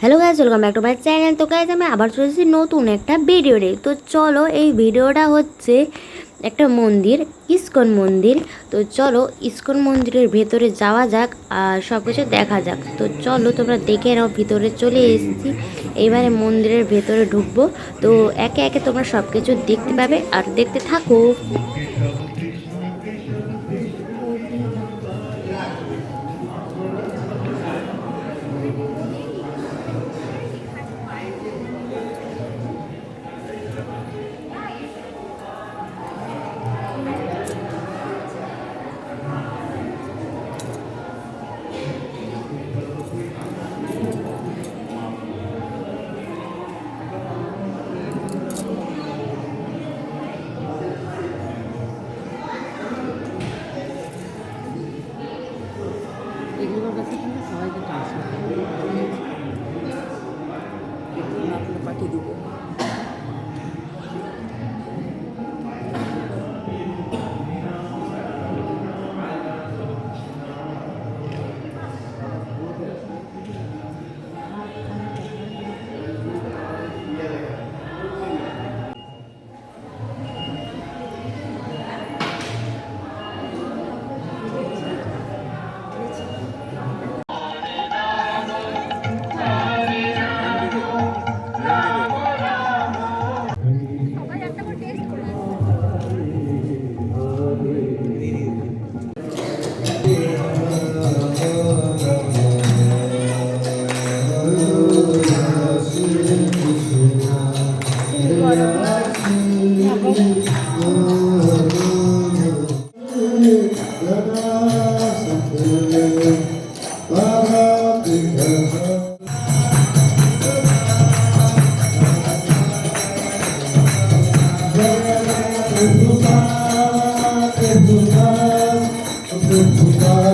Hello guys, welcome back to my channel. তো guys আমি আবার চলে এসেছি নতুন একটা ভিডিও নিয়ে। তো চলো, এই ভিডিওটা হচ্ছে একটা মন্দির, ইস্কন মন্দির। তো চলো ইস্কন মন্দিরের ভেতরে যাওয়া যাক আর সব কিছু দেখা যাক। তো চলো তোমরা দেখে নাও, ভিতরে চলে এসেছি। এইবারে মন্দিরের ভেতরে ঢুকবো। তো একে একে তোমরা সব কিছু দেখতে পাবে আর দেখতে থাকো। এগুলোর কাছে কিন্তু সবাইকে পাঠিয়ে দেবো। Sudah